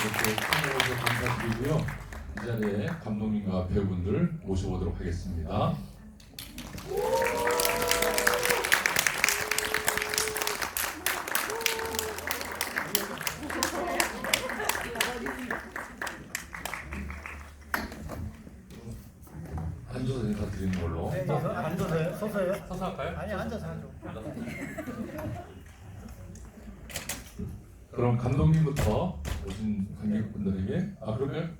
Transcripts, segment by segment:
이렇게 참여해주셔서 감사드리고요. 이 자리에 감독님과 배우분들 모셔보도록 하겠습니다. 앉아서 인사드리는 걸로. 네, 앉아서요? 서서요? 서서 할까요? 아니, 앉아서 하죠. 그럼 감독님부터 오신 관객분들에게 그러면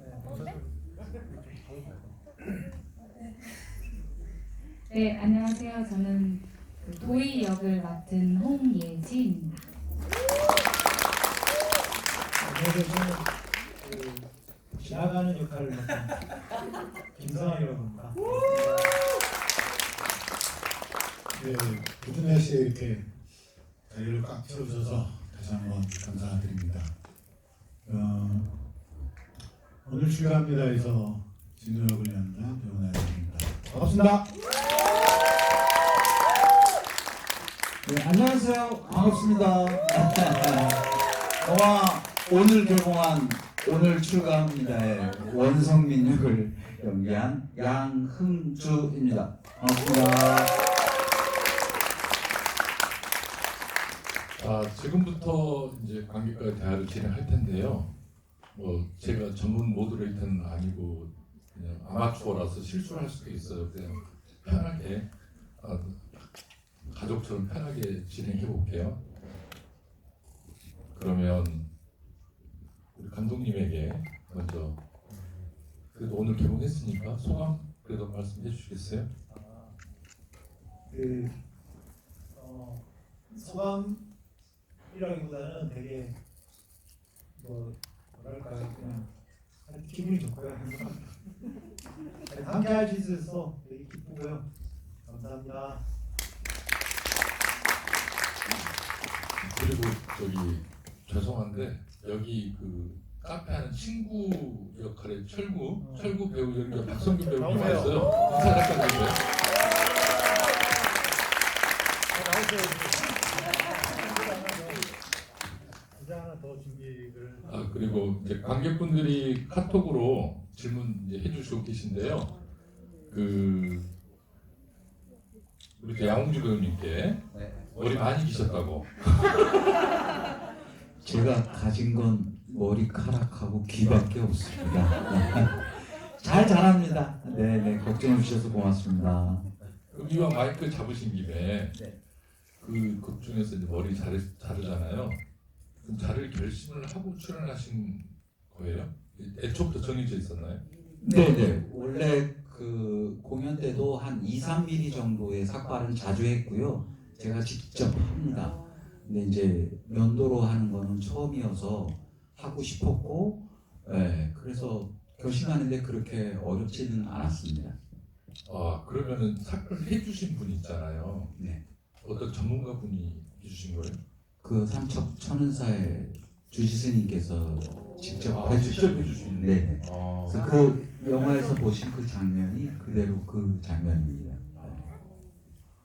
네, 안녕하세요. 저는 그 도희 역을 맡은 홍예지입니다. 안녕하세요. 저는 지나가는 역할을 맡은 김성환이라고 합니다. 네, 늦은 날씨에 이렇게 자리를 꽉 채워주셔서 다시 한번 감사드립니다. 오늘 출연합니다에서 진우 역을 맡는 배우 나연입니다. 반갑습니다. 네, 안녕하세요. 반갑습니다. 영화 오늘 개봉한 오늘 출가합니다의 원성민 역을 연기한 양흥주입니다. 반갑습니다. 지금부터 이제 관객과의 대화를 진행할 텐데요. 제가 전문 모드레이터는 아니고 그냥 아마추어라서 실수를 할 수도 있어요. 그냥 편하게 가족처럼 편하게 진행해 볼게요. 그러면 우리 감독님에게 먼저 그래도 오늘 개봉했으니까 소감 그래도 말씀해 주시겠어요? 소감이라기보다는 되게 뭐랄까 그냥 기분이 좋고요. 행복합니다. 함께 할 수 있어서 되게 기쁘고요. 감사합니다. 그리고 죄송한데 여기 그 카페 하는 친구 역할의 철구 배우 연기 박성균 배우님 나오세요. 왔어요. 인사 잠깐 해주세요. 나오세요. 이제 하나 더 준비를. 그리고 이제 관객분들이 카톡으로 질문 이제 해주시고 계신데요. 우리 또 양홍주 배우님께 머리 많이 기셨다고. 제가 가진 건 머리카락하고 귀밖에 없습니다. 잘 자랍니다. 네네, 걱정해 주셔서 고맙습니다. 그럼 이왕 마이크 잡으신 김에 그 극 중에서 이제 머리 자르잖아요. 그럼 자를 결심을 하고 출연하신 거예요? 애초부터 정해져 있었나요? 네네, 원래 그 공연 때도 한 2-3mm 정도의 삭발은 자주 했고요. 제가 직접 합니다. 근데 이제 면도로 하는 거는 처음이어서 하고 싶었고, 그래서 결심하는데 그렇게 어렵지는 않았습니다. 그러면은 삭발을 해주신 분 있잖아요. 네. 어떤 전문가 분이 해주신 거예요? 그 삼척 천은사의 주지스님께서 직접 해주신. 해주신. 네. 그래서 그 영화에서 보신 그 장면이 그대로 그 장면입니다.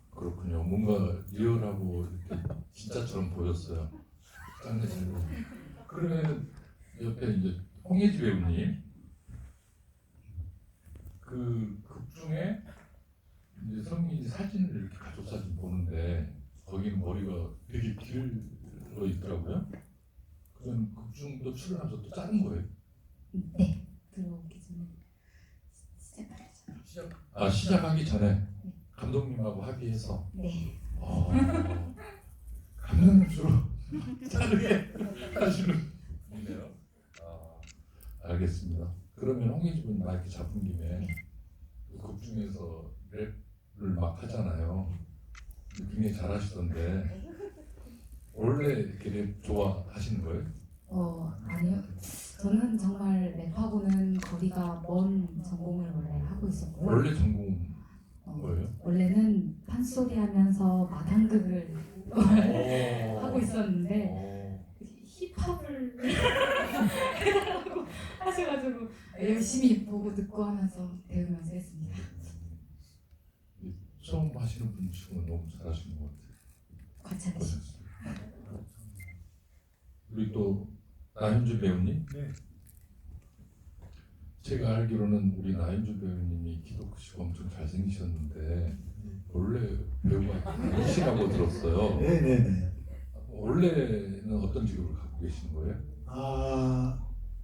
그렇군요. 뭔가 리얼하고 이렇게 진짜처럼 보였어요. 짱내시고. 그러면 옆에 이제 홍예지 배우님 그 극 중에 이제 성민이 사진을 이렇게 가족 사진 보는데 거기는 머리가 되게 길어 있더라고요. 그럼 극 중도 출연하면서 또 자른 거예요? 네, 들어오기 전에 시작하죠. 시작하기 전에 감독님하고 합의해서. 네. 감독님 주로 자르게 하시는 분이네요. 알겠습니다. 그러면 홍예지 분 마이크 잡은 김에 극 중에서 랩을 막 하잖아요. 굉장히 잘하시던데 원래 이렇게 랩 좋아하시는 거예요? 아니요. 저는 정말 랩하고는 거리가 먼 전공을 원래 하고 있었고요. 원래 전공 뭐예요? 원래는 판소리 하면서 마당극을 하고 있었는데 힙합을 해달라고 하셔가지고 열심히 보고 듣고 하면서 배우면서 했습니다. 처음 하시는 분 치고는 너무 잘하시는 것 같아요. 과찬이시. 우리 또 나윤주 배우님? 네. 제가 알기로는 우리 나윤주 배우님이 키도 크시고 엄청 잘생기셨는데 원래 배우가 아니시라고 들었어요. 네네네. 원래는 어떤 직업을 갖고 계신 거예요?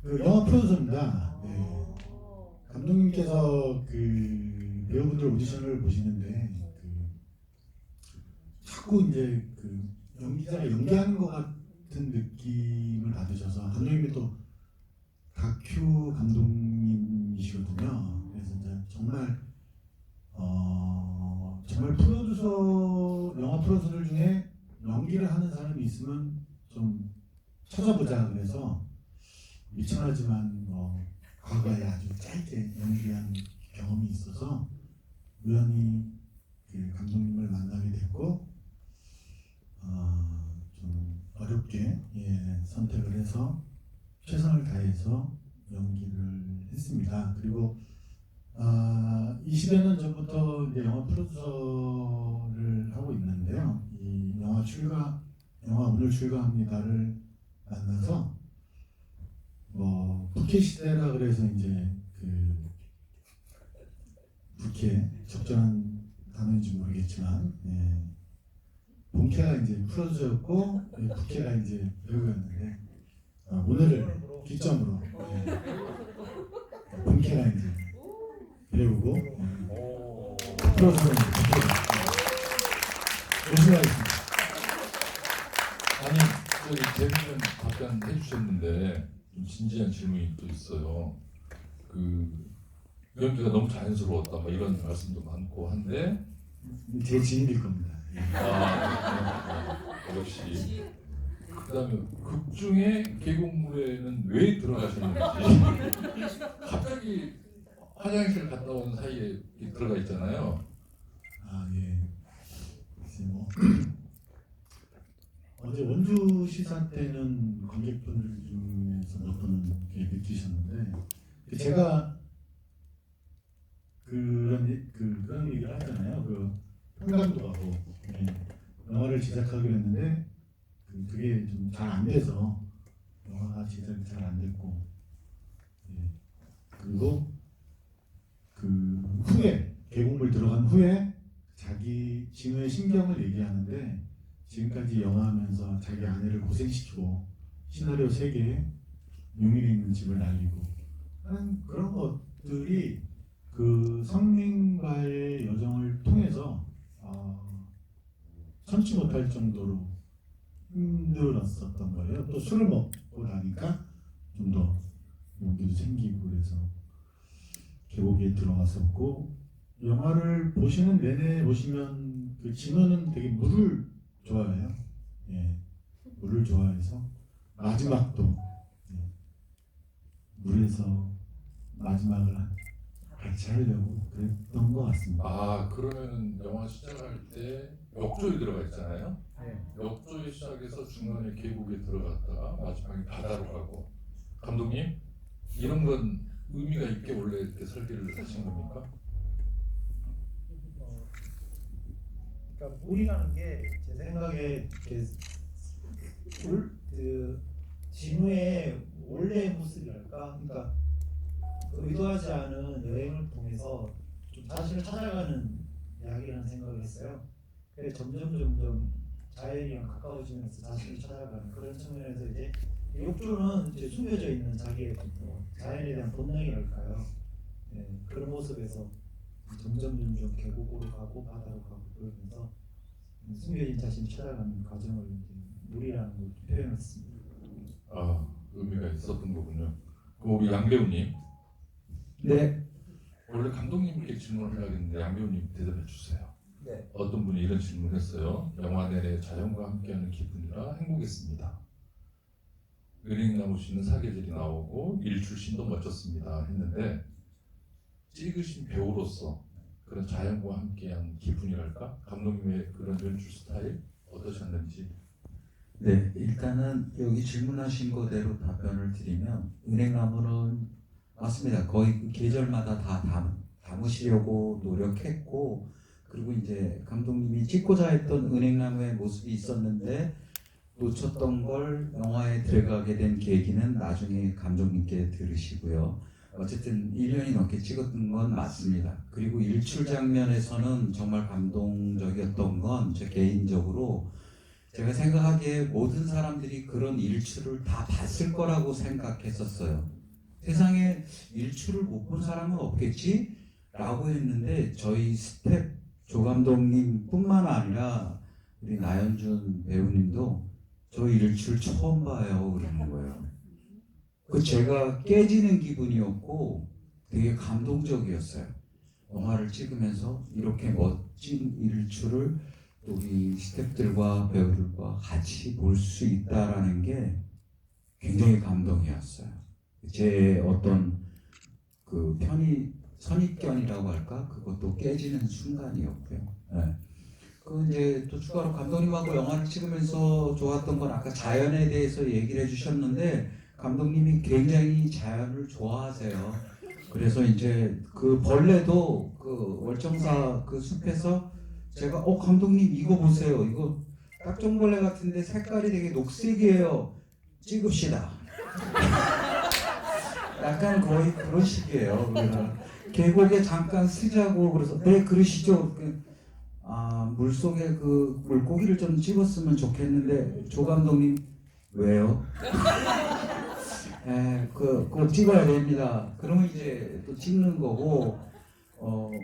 그 영화 프로듀서입니다. 네. 감독님께서 그 배우분들 오디션을 보시는데 자꾸 이제 그 연기자가 연기하는 것 같은 느낌을 받으셔서 감독님이 또 다큐 감독님이시거든요. 그래서 이제 정말 정말 프로듀서 영화 프로듀서들 중에 연기를 하는 사람이 있으면 좀 찾아보자 그래서 미천하지만 과거에 아주 짧게 연기한 경험이 있어서 우연히 그 감독님을 만나게 됐고 좀 어렵게 선택을 해서 최선을 다해서 연기를 했습니다. 그리고 20여 년 전부터 이제 영화 프로듀서를 하고 있는데요. 이 영화 오늘 출가합니다를 만나서 부캐 시대라 그래서 이제 그 부캐 적절한 단어인지 모르겠지만 본캐가 이제 프로듀서였고 부캐가 이제 배우였는데 오늘을 기점으로 본캐가 이제 배우고 프로듀서는 부캐가 열심히 하겠습니다. 아니 저기 재밌는 답변 해주셨는데 좀 진지한 질문이 또 있어요. 그 연기가 너무 자연스러웠다 뭐 이런 말씀도 많고 한데 제 지인일 겁니다. 역시 그다음에 극 중에 계곡물에는 왜 들어가셨는지 갑자기 화장실 갔다 온 사이에 들어가 있잖아요. 예. 글쎄 어제 원주 시사 때는 관객분들 중에서 몇 분은 이렇게 느끼셨는데 제가 그런 얘기를 하잖아요. 그 평강도하고 영화를 제작하기로 했는데 그게 좀 잘 안 돼서 영화가 제작이 잘 안 됐고 그리고 그 후에 계곡물 들어간 후에 자기 진우의 심경을 얘기하는데 지금까지 영화하면서 자기 아내를 고생시키고 시나리오 3개 용인에 있는 집을 날리고 하는 그런 것들이 그 성민과의 여정을 통해서 참지 못할 정도로 힘들었었던 거예요. 또 술을 먹고 나니까 좀 더 용기도 생기고 그래서 계곡에 들어갔었고 영화를 보시는 내내 보시면 그 진호는 되게 물을 좋아해요. 물을 좋아해서 마지막도 물에서 마지막을 같이 하려고 그랬던 것 같습니다. 그러면 영화 시작할 때 역조에 들어가 있잖아요. 네. 역조에 시작해서 중간에 계곡에 들어갔다가 마지막에 바다로 가고 감독님 이런 건 의미가 있게 원래 이렇게 설계를 하신 겁니까? 그러니까 물이라는 게 제 생각에 그 진우의 원래의 모습이랄까, 그러니까 의도하지 않은 여행을 통해서 좀 자신을 찾아가는 이야기라는 생각을 했어요. 그래서 점점 자연이랑 가까워지면서 자신을 찾아가는 그런 측면에서 이제 욕조는 이제 숨겨져 있는 자기의 자연에 대한 본능이랄까요. 그런 모습에서 점점 계곡으로 가고 바다로 가고 그러면서 숨겨진 자신을 찾아가는 과정을 이제 물이라는 걸 표현했습니다. 의미가 있었던 거군요. 그럼 우리 양 배우님. 네. 원래 감독님께 질문을 하려고 했는데 양 배우님 대답해 주세요. 네. 어떤 분이 이런 질문을 했어요. 영화 내내 자연과 함께하는 기분이라 행복했습니다. 은행나무 씨는 사계절이 나오고 일출신도 멋졌습니다 했는데 찍으신 배우로서 그런 자연과 함께한 기분이랄까? 감독님의 그런 연출 스타일 어떠셨는지? 네, 일단은 여기 질문하신 거대로 답변을 드리면 은행나무는 맞습니다. 거의 그 계절마다 다 담으시려고 노력했고 그리고 이제 감독님이 찍고자 했던 은행나무의 모습이 있었는데 놓쳤던 걸 영화에 들어가게 된 계기는 나중에 감독님께 들으시고요. 어쨌든 1년이 넘게 찍었던 건 맞습니다. 그리고 일출 장면에서는 정말 감동적이었던 건 제 개인적으로 제가 생각하기에 모든 사람들이 그런 일출을 다 봤을 거라고 생각했었어요. 세상에 일출을 못 본 사람은 없겠지? 라고 했는데 저희 스텝 조 감독님뿐만 아니라 우리 나연준 배우님도 저 일출 처음 봐요 그러는 거예요. 그 제가 깨지는 기분이었고 되게 감동적이었어요. 영화를 찍으면서 이렇게 멋진 일출을 우리 스태프들과 배우들과 같이 볼 수 있다라는 게 굉장히 감동이었어요. 제 어떤 그 선입견이라고 할까? 그것도 깨지는 순간이었고요. 네. 그 이제 또 추가로 감독님하고 영화를 찍으면서 좋았던 건 아까 자연에 대해서 얘기를 해주셨는데 감독님이 굉장히 자연을 좋아하세요. 그래서 이제 그 벌레도 그 월정사 그 숲에서 제가 감독님 이거 보세요. 이거 딱정벌레 같은데 색깔이 되게 녹색이에요. 찍읍시다. 약간 거의 그런 식이에요. 그래서 계곡에 잠깐 쓰자고 그래서 네 그러시죠. 물속에 그 물고기를 좀 찍었으면 좋겠는데 조 감독님 왜요? 그거 찍어야 됩니다. 그러면 이제 또 찍는 거고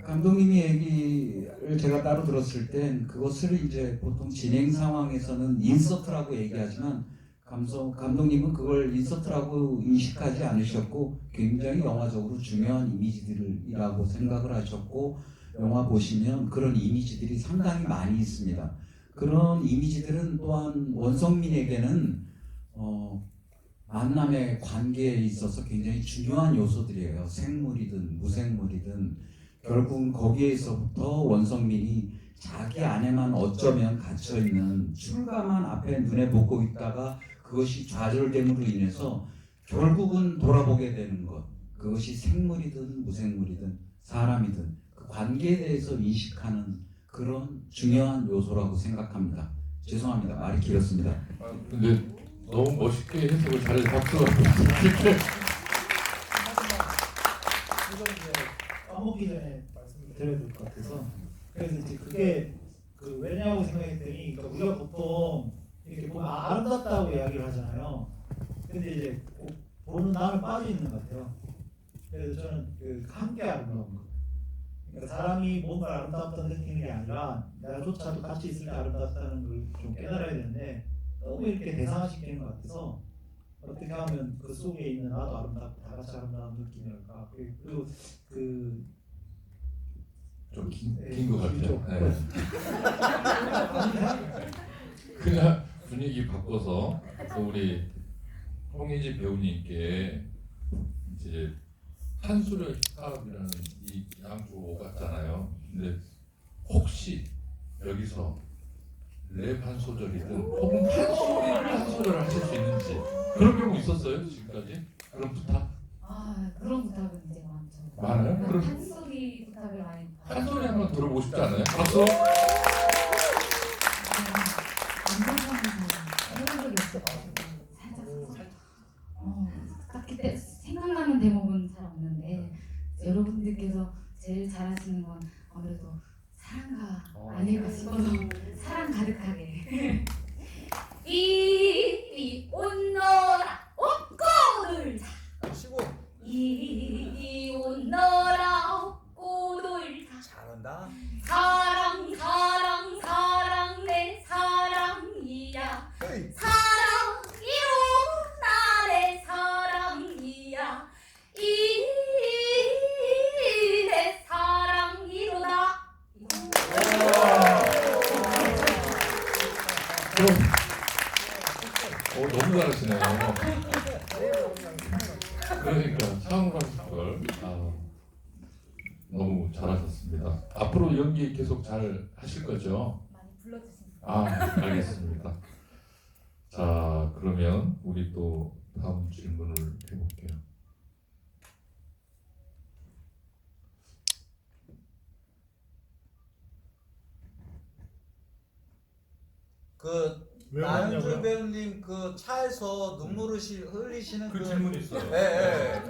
감독님이 얘기를 제가 따로 들었을 땐 그것을 이제 보통 진행 상황에서는 인서트라고 얘기하지만 감독님은 그걸 인서트라고 인식하지 않으셨고 굉장히 영화적으로 중요한 이미지들이라고 생각을 하셨고 영화 보시면 그런 이미지들이 상당히 많이 있습니다. 그런 이미지들은 또한 원성민에게는 만남의 관계에 있어서 굉장히 중요한 요소들이에요. 생물이든 무생물이든 결국은 거기에서부터 원성민이 자기 안에만 어쩌면 갇혀있는 출가만 앞에 눈에 보고 있다가 그것이 좌절됨으로 인해서 결국은 돌아보게 되는 것, 그것이 생물이든 무생물이든 사람이든 그 관계에 대해서 인식하는 그런 중요한 요소라고 생각합니다. 죄송합니다. 말이 길었습니다. 근데 너무 멋있게 해석을 잘해서 박수가 이건 이제 까먹기 전에 말씀드려야 될 것 같아서 그래서 이제 그게 왜냐고 생각했더니 그러니까 우리가 보통 이렇게 보면 아름답다고 이야기를 하잖아요. 근데 이제 보는 다음에 빠져 있는 것 같아요. 그래서 저는 함께 아름다운 거. 그러니까 사람이 뭔가 아름답다는 느끼는 게 아니라 나조차도 같이 있을 때 아름답다는 걸 좀 깨달아야 되는데 너무 이렇게 대상화시키는 것 같아서 어떻게 하면 그 속에 있는 나도 아름답고 다 같이 아름다운 느낌일까. 그리고 좀긴 것 같아요. 그냥 분위기 바꿔서 또 우리 홍예지 배우님께 이제 한수려 힙합이라는 이 양조 같잖아요. 근데 혹시 여기서 랩 한 소절이든 혹은 한 소절을 하실 수 있는지 그런 경우 있었어요 지금까지? 그런 부탁? 그런 부탁은 이제 많죠. 많아요? 그럼 한소리 부탁을 많이 한 소리 한번 들어보고 싶지 않아요? 박수! 안전상에서 해본 적이 없어가지고 살짝 딱히 생각나는 대목은 잘 없는데 여러분들께서 제일 잘하시는 건 아무래도 사랑가 아닐까 싶어서 사랑 가득하게 이리 온너라 옷고를 이리 온너라 옷고를 잘한다. 사랑 사랑 사랑 내 사랑이야 헤이. 사랑이로 나의 사랑이야 이내 사랑이로다. 너무 잘하시네요. 그러니까 차은광걸 너무 잘하셨습니다. 앞으로 연기 계속 잘 하실 거죠? 많이 불러주세요. 알겠습니다. 자, 그러면 우리 또 다음 질문을 해볼게요. 왜 나현주 그러냐고요? 배우님 그 차에서 눈물을 흘리시는 그 질문이 있어요.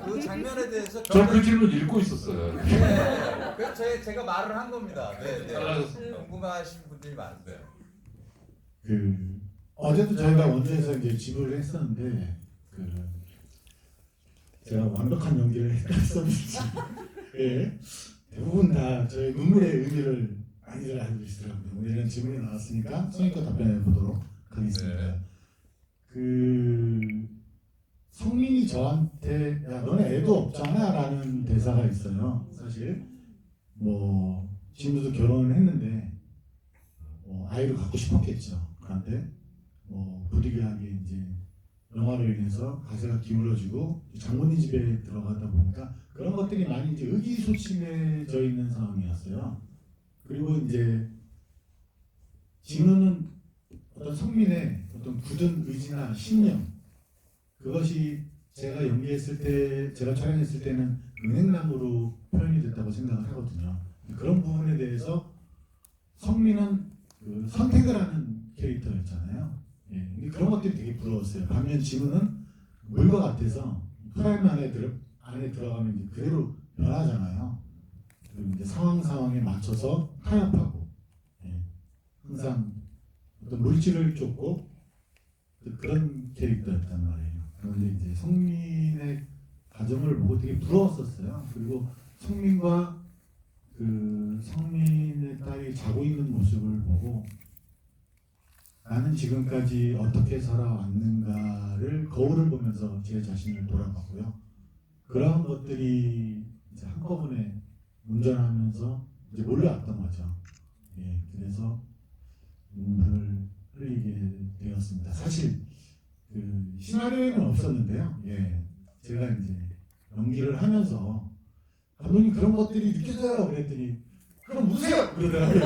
그 장면에 대해서 저 그 질문 읽고 있었어요. 그래서 제가 말을 한 겁니다. 잘하셨습니다. 궁금하신 분들이 많으세요. 그 어제도 저희가 원주에서 이제 지불을 했었는데 그 제가 완벽한 연기를 했었는지 예, 대부분 다 저희 눈물의 의미를 많이들 알고 계시더라고요. 오늘 이런 질문이 나왔으니까 성의껏 답변해 보도록 하겠습니다. 네. 그 성민이 저한테 야 너네 애도 없잖아 라는 대사가 있어요. 사실 뭐 지금도 결혼을 했는데 아이를 갖고 싶었겠죠. 그런데 부득이하게 이제 영화로 인해서 가세가 기울어지고 장모님 집에 들어가다 보니까 그런 것들이 많이 이제 의기소침해져 있는 상황이었어요. 그리고 이제 진우는 어떤 성민의 어떤 굳은 의지나 신념, 그것이 제가 연기했을 때, 제가 촬영했을 때는 은행나무로 표현이 됐다고 생각을 하거든요. 그런 부분에 대해서 성민은 그 선택을 하는 캐릭터였잖아요. 예, 근데 그런 것들이 되게 부러웠어요. 반면 진우는 물과 같아서 프라임 안에 들어가면 이제 그대로 변하잖아요. 그리고 이제 상황에 맞춰서 타협하고, 예, 항상 어떤 물질을 쫓고 그런 캐릭터였단 말이에요. 그런데 이제 성민의 가정을 보고 되게 부러웠었어요. 그리고 성민과 그 성민의 딸이 자고 있는 모습을 보고 나는 지금까지 어떻게 살아왔는가를 거울을 보면서 제 자신을 돌아봤고요. 그러한 것들이 이제 한꺼번에 운전하면서 이제 몰려왔던 거죠. 예, 그래서 눈물을 흘리게 되었습니다. 사실 그 시나리오에는 없었는데요. 예, 제가 이제 연기를 하면서 감독님 그런 것들이 느껴져요. 그랬더니 그럼 우세요 그러더라고요.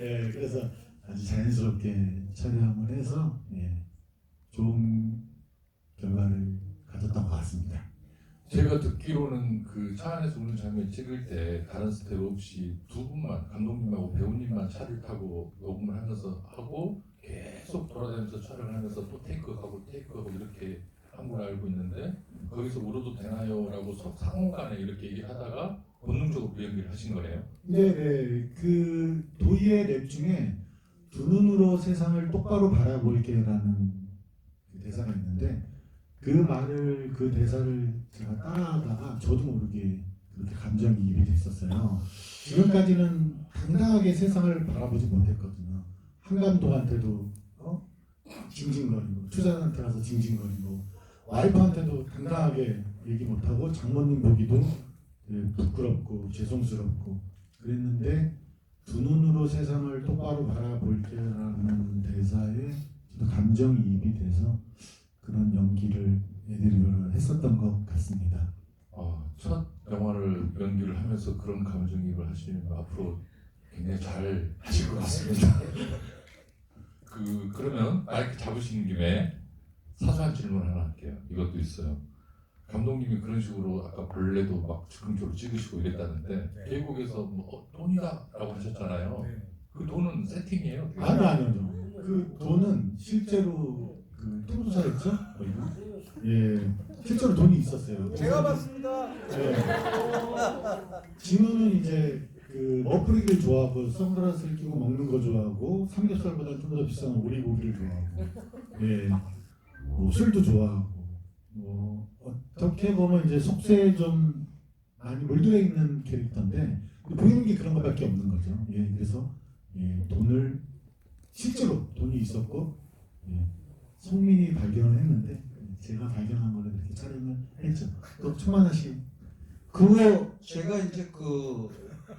예, 그래서 아주 자연스럽게 촬영을 해서 예, 좋은 결과를 가졌던 것 같습니다. 제가 듣기로는 그 차 안에서 우는 장면 찍을 때 다른 스텝 없이 두 분만, 감독님하고 배우님만 차를 타고 녹음을 하면서 하고 계속 돌아다니면서 촬영을 하면서 또 테이크하고 이렇게 한 걸 알고 있는데 거기서 울어도 되나요? 라고 상호간에 이렇게 얘기를 하다가 본능적으로 그 연기를 하신 거예요? 네, 그 도희의 랩 중에 두 눈으로 세상을 똑바로 바라볼게라는 그 대사가 있는데 그 대사를 제가 따라하다가 저도 모르게 그렇게 감정이입이 됐었어요. 지금까지는 당당하게 세상을 바라보지 못했거든요. 한감독한테도 징징거리고 투자한테 가서 징징거리고 와이프한테도 당당하게 얘기 못하고 장모님 보기도 부끄럽고 죄송스럽고 그랬는데 두 눈으로 세상을 똑바로 바라볼게라는 대사에 저도 감정이입이 돼서 그런 연기를 애드리브를 했었던 것 같습니다. 첫 영화를 연기를 하면서 그런 감정이입을 하시면 앞으로 굉장히 잘 하실 것 같습니다. 그러면 마이크 잡으시는 김에 사소한 질문 하나 할게요. 이것도 있어요. 감독님이 그런 식으로 아까 벌레도 막 즉흥적으로 찍으시고 이랬다는데 계곡에서 뭐 돈이다라고 하셨잖아요. 그 돈은 세팅이에요? 아니요. 그 돈은 실제로 그 투자했죠? 예, 실제로 돈이 있었어요. 제가 봤습니다. 예. 진우는 이제 그 머플기를 좋아하고 선글라스를 끼고 먹는 거 좋아하고 삼겹살보다 좀 더 비싼 오리고기를 좋아하고 예, 뭐 술도 좋아하고 뭐 어떻게 보면 이제 속세에 좀 많이 물들어 있는 캐릭터인데 보이는 게 그런 것밖에 없는 거죠. 예, 그래서 예, 돈을 실제로 돈이 있었고 예, 성민이 발견을 했는데 제가 발견한 걸로 이렇게 촬영을 했죠. 또 천만원씩 그거 제가 이제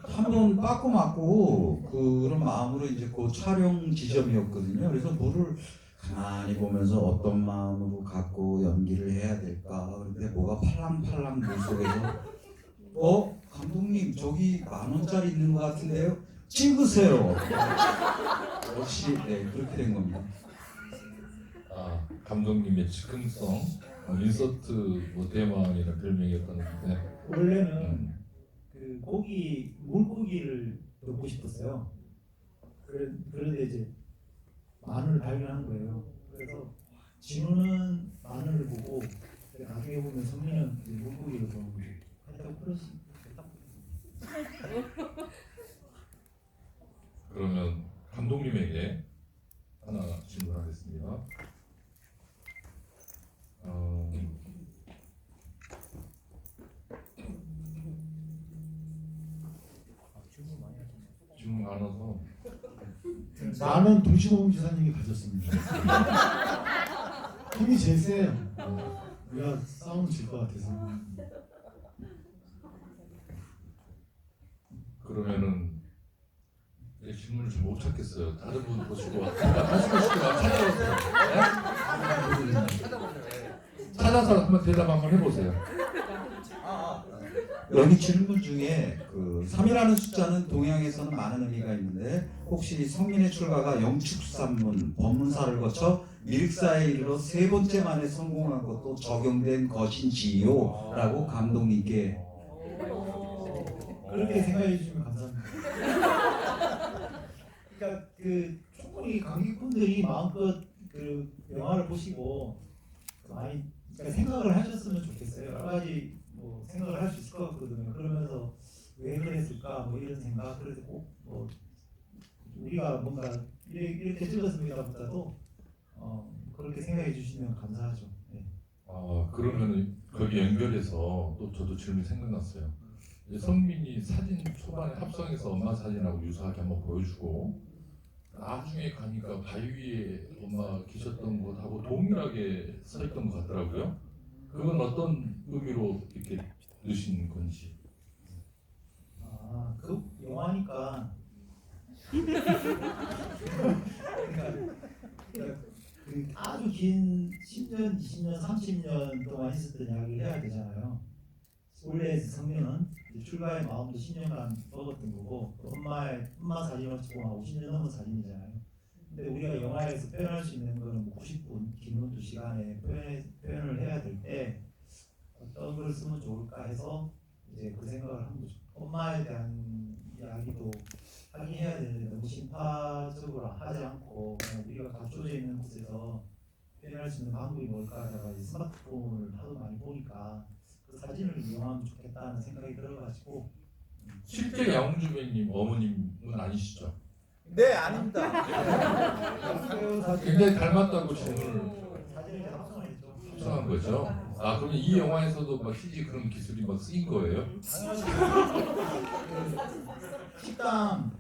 한번 빠꾸 맞고 그런 마음으로 이제 그 촬영 지점이었거든요. 그래서 물을 가만히 보면서 어떤 마음으로 갖고 연기를 해야 될까. 그런데 뭐가 팔랑팔랑 물 속에서 감독님 저기 10,000원짜리 있는 것 같은데요? 찍으세요. 역시 네 그렇게 된 겁니다. 감독님의 즉흥성, 인서트 대왕이라는 별명이었다는데 원래는 그 물고기를 넣고 싶었어요. 그런데 이제 만우를 발견한 거예요. 그래서 진우는 마늘을 보고 나중에 보면 성민은 물고기를 보는 거죠. 하여튼 그러시. 그러면 감독님에게 하나 질문하겠습니다. 질문 많아서 나는 동시보험 지사님이 가졌습니다. 힘이 제일 세요. 우리가 싸우면 질 것 같아서. 그러면은 내 질문을 좀 못 찾겠어요. 다른 분 보시고 하시고 싶으면 찾아보세요. 네? 찾아서 한번 대답 한번 해보세요. 여기 질문 중에 그 3이라는 숫자는 동양에서는 많은 의미가 있는데 혹시 성민의 출가가 영축산문 법문사를 거쳐 미륵사에 이르러 세 번째 만에 성공한 것도 적용된 것인지요? 라고 감독님께. 그렇게 생각해 주시면 감사합니다. 그러니까 그 충분히 관객분들이 마음껏 그 영화를 보시고 많이 그러니까 생각을 하셨으면 좋겠어요. 여러 가지 뭐 생각을 할 수 있을 것 같거든요. 그러면서 왜 그랬을까 뭐 이런 생각. 그래서 꼭 뭐 우리가 뭔가 이렇게 찍었습니다보다도 그렇게 생각해 주시면 감사하죠. 네. 그러면은 거기 연결해서 또 저도 질문이 생각났어요. 이제 성민이 사진 초반에 합성해서 엄마 사진하고 유사하게 한번 보여주고 나중에 가니까 바위 위에 엄마 계셨던 것하고 동일하게 서 있던 것 같더라고요. 그건 어떤 의미로 이렇게 넣으신 건지. 그 영화니까 그러니까 그 아주 긴 10년, 20년, 30년 동안 있었던 이야기를 해야 되잖아요. 원래 성민은 출가의 마음도 10년간 먹었던 거고 엄마 사진을 찍고 한 50년 넘은 사진이잖아요. 근데 우리가 영화에서 표현할 수 있는 거는 뭐 90분, 긴 2시간에 표현을 해야 될 때 어떤 걸 쓰면 좋을까 해서 이제 그 생각을 한 거죠. 엄마에 대한 이야기도 하긴 해야 되는데 너무 심파적으로 하지 않고 그냥 우리가 갖춰져 있는 곳에서 표현할 수 있는 방법이 뭘까 하다가 스마트폰을 하도 많이 보니까 그 사진을 이용하면 좋겠다는 생각이 들어가지고. 실제 양주배님 어머님은 아니시죠? 네, 아닙니다. 굉장히 닮았다고 질문을 사진을 이제 합성을 했죠. 합성한 거죠. 그러면 이 영화에서도 막 CG 그런 기술이 막 쓰인 거예요? 당연하죠. 식당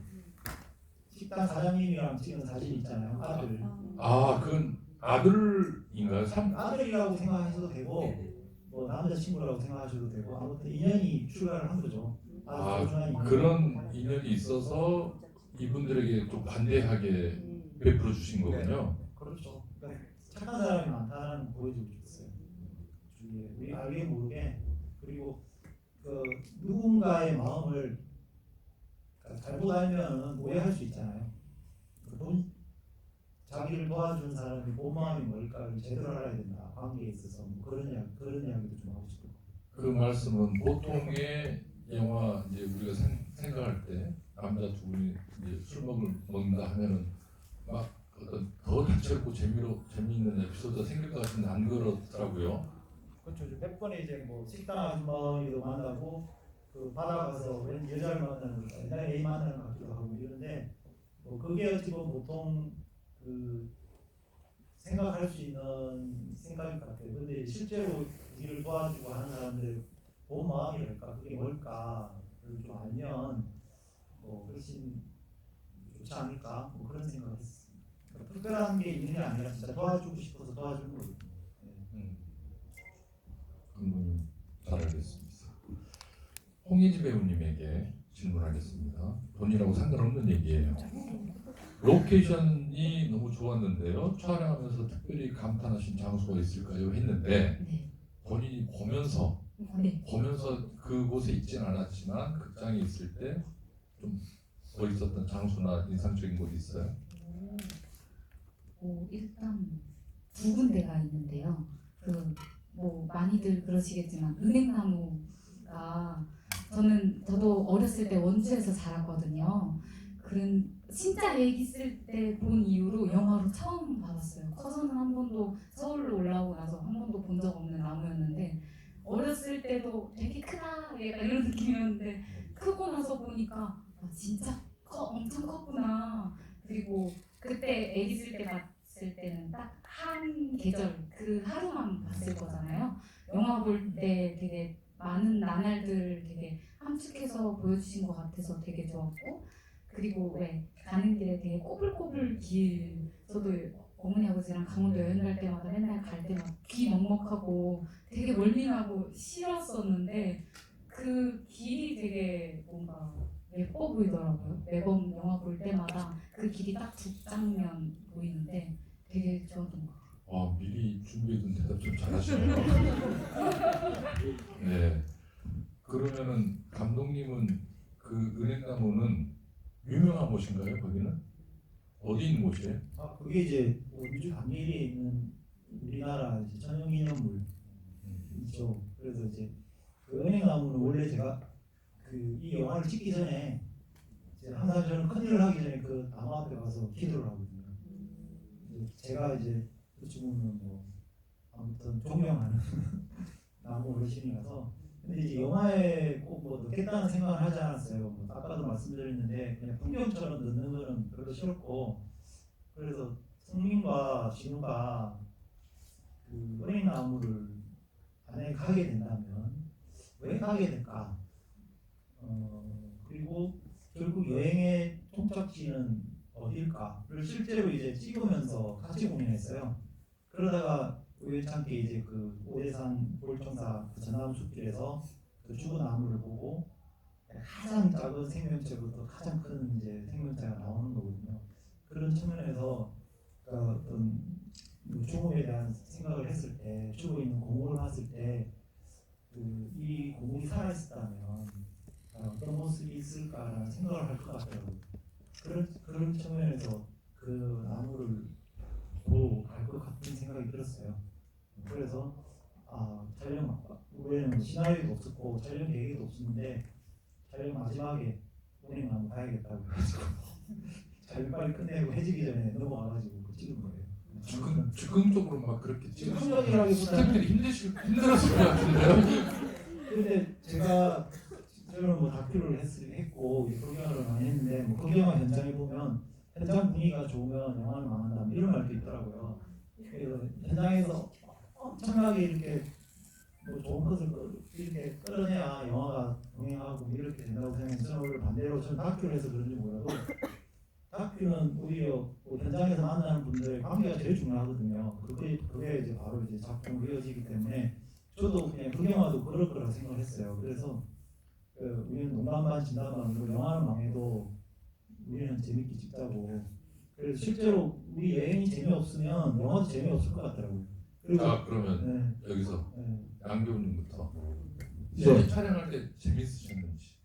사장님이랑 찍은 사진 있잖아요. 아들. 그건 아들인가요? 아들이라고 생각하셔도 되고 뭐 남자친구라고 생각하셔도 되고 아무튼 인연이 출가를 한 거죠. 소중한 인연. 그런 인연이 있어서 이분들에게 좀 관대하게 베풀어 주신 거군요. 그렇죠. 그러니까 착한 사람이 많다는 걸 보여주고 싶었어요. 주위에 우리 알게 모르게. 그리고 그 누군가의 마음을 잘못 알면 오해할 수 있잖아요. 자기를 도와준 사람이 본 마음이 뭘까를 제대로 알아야 된다. 관계에 있어서 뭐 그런 이야기도 좀 하고 싶고. 그 말씀은 보통의 영화 이제 우리가 생각할 때 남자 두 분이 이제 술 먹는다 하면은 막 어떤 더 다채롭고 재미있는 에피소드가 생길 것 같은데 안 그렇더라고요. 그렇죠. 몇 번에 이제 뭐 식당 아줌마도 만나고 그 바다 가서 웬 여자를 만나는 거, 옛날에 애 만나는 것 같기도 하고 이러는데 뭐 그게 어찌 보면 보통 그 생각할 수 있는 생각일 것 같아요. 근데 실제로 일을 도와주고 하는 사람들 본 마음이랄까 그게 뭘까를 좀 알면 뭐 훨씬 좋지 않을까 뭐 그런 생각을 했습니다. 그러니까 특별한 게 있는 게 아니라 진짜 도와주고 싶어서 도와주는 거거든요. 감독님 잘 알겠습니다. 홍예지 배우님에게 질문하겠습니다. 본인하고 상관없는 얘기예요. 로케이션이 너무 좋았는데요. 촬영하면서 특별히 감탄하신 장소가 있을까요? 했는데 네. 본인이 보면서 네. 그곳에 있진 않았지만 극장에 있을 때 좀 멋있었던 장소나 인상적인 곳이 있어요? 일단 두 군데가 있는데요. 뭐 많이들 그러시겠지만 은행나무가 저도 어렸을 때 원주에서 자랐거든요. 그런 진짜 애기 있을 때 본 이후로 영화로 처음 받았어요. 커서는 한 번도 서울로 올라오고 나서 한 번도 본 적 없는 나무였는데 어렸을 때도 되게 크다 얘가 이런 느낌이었는데 크고 나서 보니까 진짜 엄청 컸구나. 그리고 그때 애기 있을 때 봤을 때는 딱 한 계절 그 하루만 봤을 거잖아요. 영화 볼 때 되게 많은 나날들 되게 함축해서 보여주신 것 같아서 되게 좋았고, 그리고 왜 가는 길에 되게 꼬불꼬불 길, 저도 어머니 아버지랑 강원도 여행 갈 때마다 맨날 갈 때 막 귀 먹먹하고 되게 멀미나고 싫었었는데 그 길이 되게 뭔가 예뻐 보이더라고요. 매번 영화 볼 때마다 그 길이 딱 두 장면 보이는데 되게 좋았던 것 같아요. 미리 준비해둔 대답 좀 잘하시네요. 네. 그러면은 감독님은 그 은행나무는 유명한 곳인가요? 거기는 어디 있는 곳이에요? 그게 이제 우주 반미에 있는 우리나라 이제 천연기념물이죠. 그래서 이제 그 은행나무는 원래 제가 그 이 영화를 찍기 전에 이제 항상 저는 큰일을 하기 전에 그 나무 앞에 가서 기도를 하거든요. 제가 이제 어찌 보면 뭐 아무튼 존경하는 나무 어르신이라서, 근데 이제 영화에 꼭 뭐 넣겠다는 생각을 하지 않았어요. 뭐 아까도 말씀드렸는데 그냥 풍경처럼 넣는 거는 별로 싫었고, 그래서 성민과 진우가 그 은행나무를 만약에 가게 된다면 왜 가게 될까? 그리고 결국 여행의 종착지는 어디일까를 실제로 이제 찍으면서 같이 고민했어요. 그러다가 우연찮게 이제 그 오대산 볼청사 그 전나무 숲길에서 그 죽은 나무를 보고 가장 작은 생명체부터 가장 큰 이제 생명체가 나오는 거거든요. 그런 측면에서 어떤 죽음에 대한 생각을 했을 때, 죽어 있는 고목을 봤을 때, 이 고목이 살아있었다면 어떤 모습이 있을까라는 생각을 할 것 같더라고요. 그런 측면에서 그 나무를 보고 갈 것 같은 생각이 들었어요. 그래서 촬영 우리는 시나리오도 없었고 촬영 계획도 없었는데 촬영 마지막에 은행나무 가야겠다고 해가지고 촬영 빨리 끝내고 해지기 전에 넘어가가지고 찍은 거예요. 즉흥적으로 막 그렇게 찍으시면 즉흥적이라기보다는 스태프들이 힘들었을 것 같은데요? 근데 저는 뭐 다큐를 했고 프로그램을 많이 했는데 뭐 프로그램 현장에 보면 현장 분위기가 좋으면 영화는 망한다 뭐 이런 말도 있더라고요. 그래서 현장에서 엄청나게 이렇게 뭐 좋은 것을 이렇게 끌어내야 영화가 동행하고 뭐 이렇게 된다고 생각해서 저는 오히려 반대로 저는 다큐를 해서 그런지 몰라도 다큐는 오히려 뭐 현장에서 만나는 분들의 관계가 제일 중요하거든요. 그게 이제 바로 이제 작품으로 이어지기 때문에 저도 그냥 그 영화도 그럴 거라고 생각을 했어요. 그래서 우리는 농담 반 진담 반으로 영화는 망해도 우리는 재밌게 찍자고. 그래서 실제로 우리 여행이 재미없으면 영화도 재미없을 것 같더라고요. 그리고 그러면 여기서 양교님부터 네. 촬영할 때 재밌으셨는지.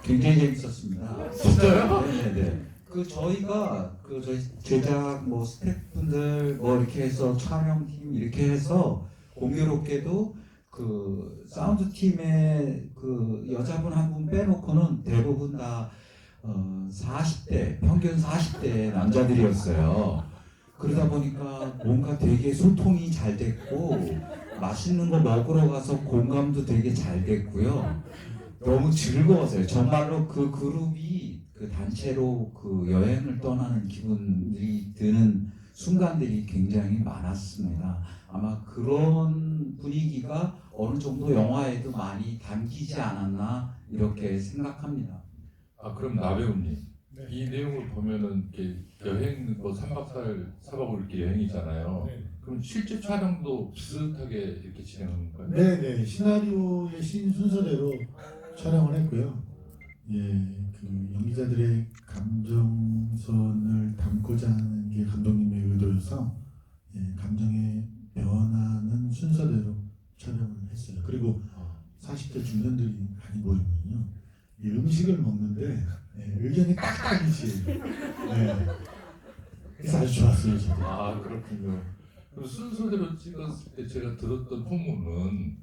굉장히 재밌었습니다. 진짜요? 네네. 저희가 저희 제작 뭐 스태프분들 뭐 이렇게 해서 촬영팀 이렇게 해서 공교롭게도 그 사운드 팀의 그 여자분 한 분 빼놓고는 대부분 다 40대 평균 40대 남자들이었어요. 그러다 보니까 뭔가 되게 소통이 잘 됐고 맛있는 거 먹으러 가서 공감도 되게 잘 됐고요. 너무 즐거웠어요. 정말로 그 그룹이 그 단체로 그 여행을 떠나는 기분이 드는 순간들이 굉장히 많았습니다. 아마 그런 분위기가 어느 정도 영화에도 많이 담기지 않았나 이렇게 생각합니다. 그럼 나배우님, 네. 이 내용을 보면은 이렇게 여행 뭐 3박 4일 이렇게 여행이잖아요. 네. 그럼 실제 촬영도 비슷하게 이렇게 진행하는 건가요? 네네, 시나리오의 순서대로 촬영을 했고요. 예, 그 연기자들의 감정선을 담고자 하는 게 감독님의 의도여서 감정의 변화는 순서대로 촬영을 했어요. 그리고 40대 중년들이 많이 모이거든요. 이 음식을 먹는데 의견이 딱딱이지. 그래서 아주 좋았어요. 저도. 그렇군요. 그럼 순서대로 찍었을 때 제가 들었던 소문은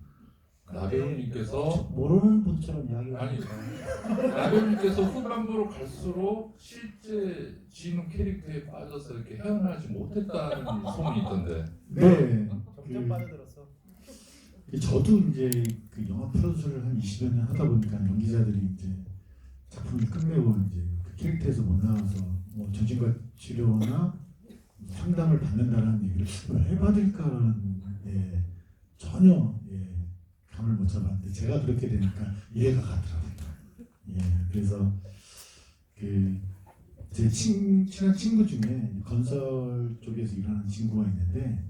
나배우님께서 모르는 분처럼 이야기를 아니, 하니까 나배우님께서 후반부로 갈수록 실제 진우 캐릭터에 빠져서 이렇게 헤어나지 못했다는 소문이 있던데. 네. 점점 빠져들었어. 저도 이제 그 영화 프로듀서를 한 20여 년 하다 보니까 연기자들이 이제 작품을 끝내고 이제 그 캐릭터에서 못 나와서 뭐 정신과 치료나 상담을 받는다는 얘기를 왜 받을까라는 전혀 감을 못 잡았는데 제가 그렇게 되니까 이해가 가더라고요. 그래서 그 제 친한 친구 중에 건설 쪽에서 일하는 친구가 있는데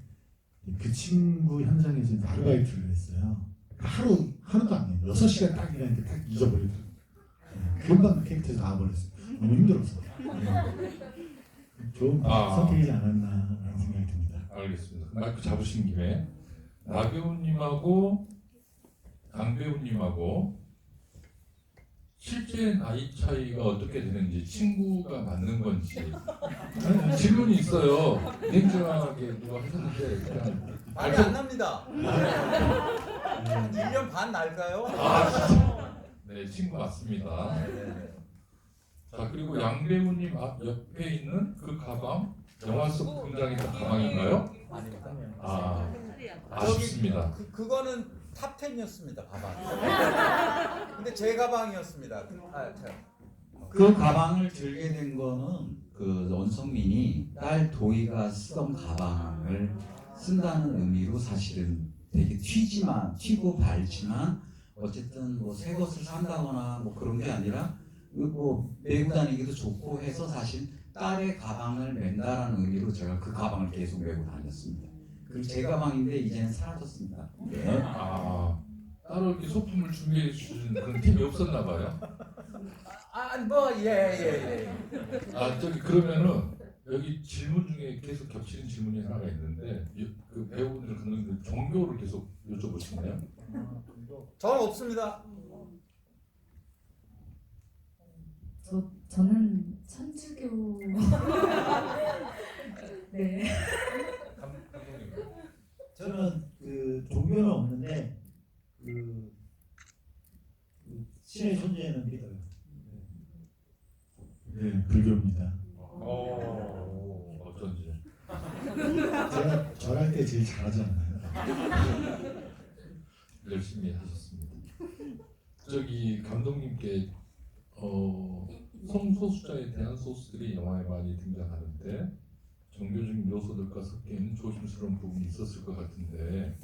그 친구 현장에서 이제 아르바이트를 했어요. 하루도 안 해요. 6시간 딱 일하는데 딱 잊어버리더라고요. 금방 그 캐릭터에서 나와버렸어요. 너무 힘들어서. 좋은 선택이지 않았나라는 생각이 듭니다. 알겠습니다. 마이크 잡으신 김에 나배우님하고 강배우님하고 실제 나이 차이가 어떻게 되는지, 친구가 맞는 건지 질문이 있어요. 냉정하게 누가 하셨는데 그냥 말이 안 납니다. 1년 반 날까요? 네, 친구 맞습니다. 네. 자, 그리고 양 배우님 앞 옆에 있는 그 가방, 영화 속 등장했던 가방인가요? 아닙니다. 아쉽습니다. 그거는 탑 10이었습니다. 가방. 근데 제 가방이었습니다. 그 가방을 들게 된 거는 그 원성민이 딸 도희가 쓰던 가방을 쓴다는 의미로 사실은 되게 튀고 밝지만 어쨌든 뭐 새 것을 산다거나 뭐 그런 게 아니라 뭐 메고 다니기도 좋고 해서 사실 딸의 가방을 맨다라는 의미로 제가 그 가방을 계속 메고 다녔습니다. 그리고 제 가방인데 이제는 사라졌습니다. 네. 따로 이렇게 소품을 준비해 주신 그런 팀이 없었나 봐요. 예. 저기 그러면은 여기 질문 중에 계속 겹치는 질문이 하나가 있는데 그 배우분들 감독님들 종교를 계속 여쭤보시나요? 저는 없습니다. 저는 천주교. 네. 감독님. 저는 그 종교는 없는데 그 신의 존재는 믿어요. 네, 불교입니다. 어쩐지. 제가 절할 때 제일 잘하지 않나요? 열심히 하셨습니다. 저기 감독님께 성소수자에 대한 소스들이 영화에 많이 등장하는데 종교적인 요소들과 섞여 있는 조심스러운 부분이 있었을 것 같은데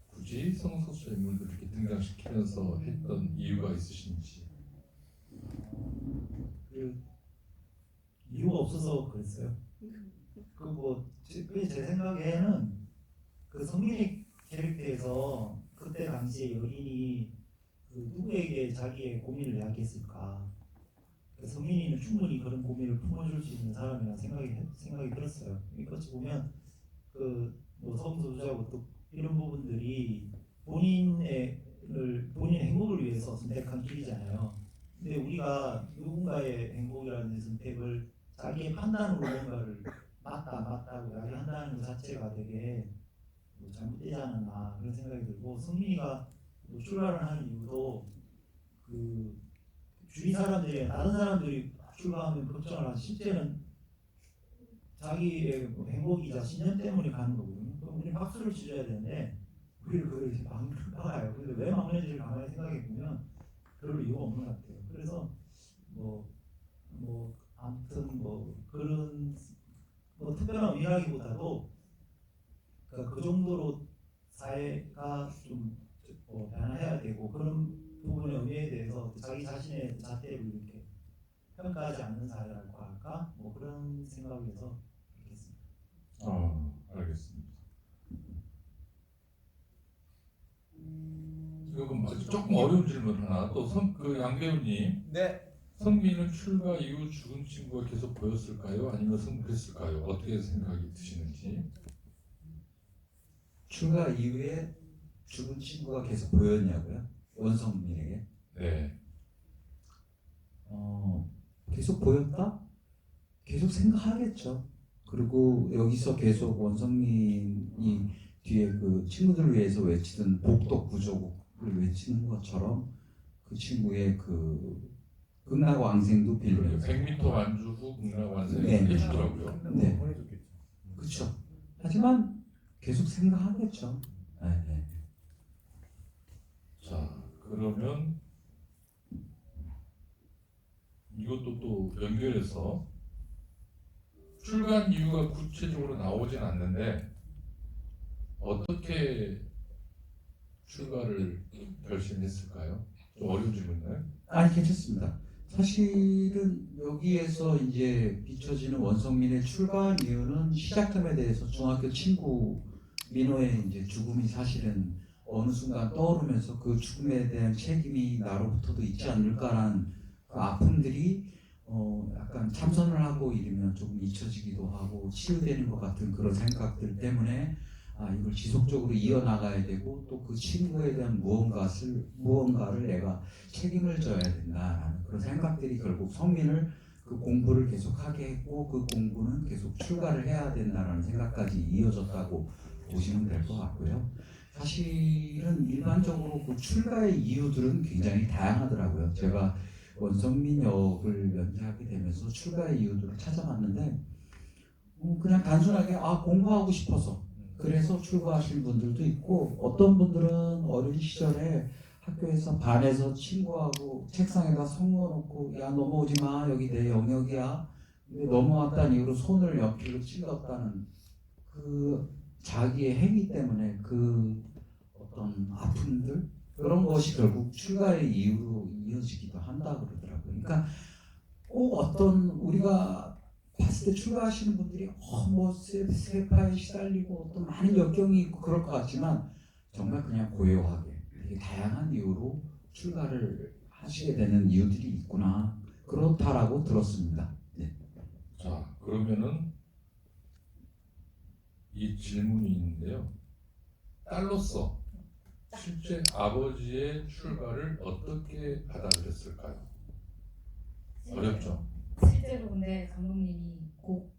굳이 성소수자 인물들을 이렇게 등장시키면서 했던 이유가 있으신지. 그 이유가 없어서 그랬어요. 제 생각에는 그 성민이 캐릭터에서 그때 당시에 여인이 그 누구에게 자기의 고민을 이야기했을까? 그 성민이는 충분히 그런 고민을 품어줄 수 있는 사람이라는 생각이 들었어요. 어찌 보면 그뭐 성소수자고 또 이런 부분들이 본인의 행복을 위해서 선택한 길이잖아요. 근데 우리가 누군가의 행복이라는 선택을 자기의 판단으로 뭔가를 맞다고 이야기한다는 것 자체가 되게 잘못되지 않았나 그런 생각이 들고, 성민이가 출가를 하는 이유도 그 주위 사람들이 다른 사람들이 출가하면 걱정을 하지 실제는 자기의 행복이자 신념 때문에 가는 거거든요. 그럼 우리는 박수를 쳐줘야 되는데 우리를 그걸 막아요. 근데 왜 막는지를 가만히 생각해 보면 그럴 이유가 없는 것 같아요. 그래서 아무튼 그런 특별한 의미라기보다도 그 정도로 사회가 좀 변화해야 되고 그런 부분의 의미에 대해서 자기 자신의 잣대를 이렇게 평가하지 않는 사회라고 할까? 그런 생각에서 그렇게 했습니다. 알겠습니다. 이거 조금 어려운 질문 하나. 또 그 양배우님. 네. 성민은 출가 이후 죽은 친구가 계속 보였을까요? 아니면 승복했을까요? 어떻게 생각이 드시는지. 출가 이후에 죽은 친구가 계속 보였냐고요? 원성민에게? 네. 계속 보였다? 계속 생각하겠죠. 그리고 여기서 계속 원성민이 뒤에 그 친구들을 위해서 외치던 복덕 구조국 외치는 것처럼 그 친구의 그 극락왕생도 빌려요. 100m 완주 후 극락완생 네. 해주더라고요. 네. 보내줬겠죠. 그렇죠. 하지만 계속 생각하겠죠. 네, 네. 자, 그러면 이것도 또 연결해서 출간 이유가 구체적으로 나오진 않는데 어떻게 출가를 결심했을까요? 좀 어려운 질문인가요? 아니 괜찮습니다. 사실은 여기에서 이제 비춰지는 원성민의 출가한 이유는 시작점에 대해서 중학교 친구 민호의 이제 죽음이 사실은 어느 순간 떠오르면서 그 죽음에 대한 책임이 나로부터도 있지 않을까라는 그 아픔들이 약간 참선을 하고 이러면 조금 잊혀지기도 하고 치유되는 것 같은 그런 생각들 때문에 이걸 지속적으로 이어나가야 되고 또 그 친구에 대한 무언가를 내가 책임을 져야 된다라는 그런 생각들이 결국 성민을 그 공부를 계속하게 했고 그 공부는 계속 출가를 해야 된다라는 생각까지 이어졌다고 보시면 될 것 같고요. 사실은 일반적으로 그 출가의 이유들은 굉장히 다양하더라고요. 제가 원성민 역을 연기하게 되면서 출가의 이유들을 찾아봤는데 그냥 단순하게 공부하고 싶어서 그래서 출가하신 분들도 있고 어떤 분들은 어린 시절에 학교에서 반에서 친구하고 책상에다 성어놓고 야 넘어오지 마 여기 내 영역이야 근데 넘어왔다는 이유로 손을 연필로 찔렀다는 그 자기의 행위 때문에 그 어떤 아픔들 그런 것이 결국 출가의 이유로 이어지기도 한다 그러더라고요. 그러니까 꼭 어떤 우리가 봤을 때 출가하시는 분들이 뭐 세파에 시달리고 어떤 많은 역경이 있고 그럴 것 같지만 정말 그냥 고요하게 되게 다양한 이유로 출가를 하시게 되는 이유들이 있구나 그렇다라고 들었습니다. 네. 자, 그러면은 이 질문이 있는데요. 딸로서 실제 아버지의 출가를 어떻게 받아들였을까요? 어렵죠. 실제로 근데 감독님이 곡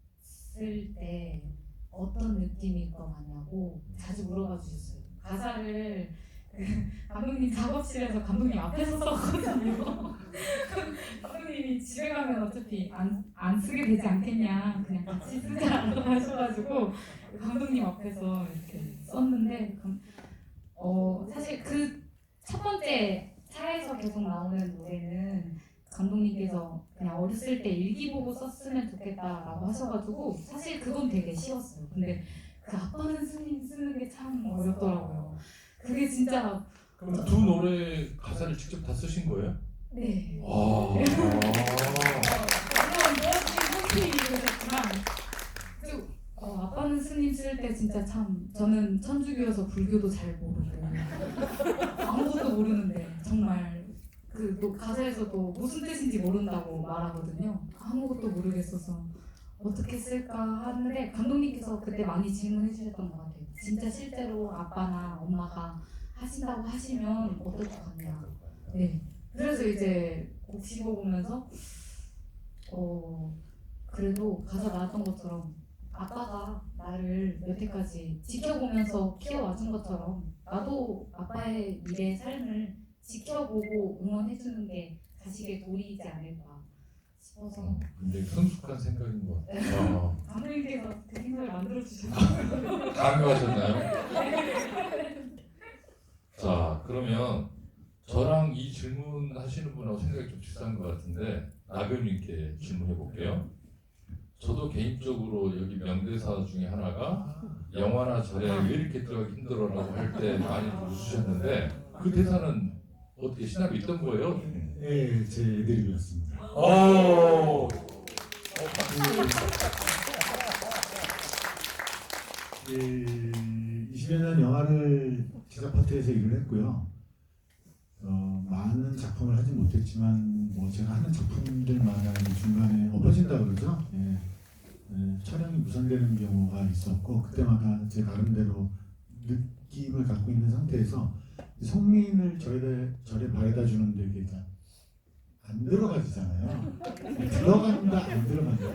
쓸 때 어떤 느낌일 것 같냐고 자주 물어봐 주셨어요. 가사를 감독님 작업실에서 감독님 앞에서 썼거든요. 감독님이 집에 가면 어차피 안 쓰게 되지 않겠냐 그냥 같이 쓰자라고 하셔가지고 감독님 앞에서 이렇게 썼는데 사실 그 첫 번째 차에서 계속 나오는 노래는 감독님께서 그냥 어렸을 때 일기 보고 썼으면 좋겠다라고 하셔가지고 사실 그건 되게 쉬웠어요. 근데 그 아빠는 스님 쓰는 게 참 어렵더라고요. 그게 진짜 그럼 두 노래 가사를 직접 다 쓰신 거예요? 네. 와. 물론 무엇이 그랬지만 아빠는 스님 쓸 때 진짜 참 저는 천주교여서 불교도 잘 모르고 아무것도 모르는데 정말 그 가사에서도 무슨 뜻인지 모른다고 말하거든요. 아무것도 모르겠어서 어떻게 쓸까 하는데 감독님께서 그때 많이 질문해 주셨던 것 같아요. 진짜 실제로 아빠나 엄마가 하신다고 하시면 어떨 것 같냐. 네. 그래서 이제 곡 씹어보면서 그래도 가사 나왔던 것처럼 아빠가 나를 여태까지 지켜보면서 키워와준 것처럼 나도 아빠의 미래 삶을 지켜보고 응원해주는 게 자식의 도리이지 않을까 싶어서 굉장히 성숙한 생각인 것 같아요. 감독님께서 그 생각을 만들어주셨어요. 강요하셨나요? 자, 그러면 저랑 이 질문 하시는 분하고 생각이 좀 비슷한 것 같은데 나배우님께 질문해 볼게요. 저도 개인적으로 여기 명대사 중에 하나가 영화나 절에 왜 이렇게 들어가기 힘들어라고 할 때 많이 웃으셨는데 그 대사는 어떻게 시나리오 있던 거예요? 네, 제 애드립이었습니다. 오. 20여 년 영화를 제작 파트에서 일을 했고요. 많은 작품을 하진 못했지만 뭐 제가 하는 작품들마다 중간에 엎어진다 그러죠. 촬영이 무산되는 경우가 있었고 그때마다 제 나름대로 느낌을 갖고 있는 상태에서 성민을 절에 바래다 주는데 이게 안 들어가지잖아요. 들어간다 안 들어간다.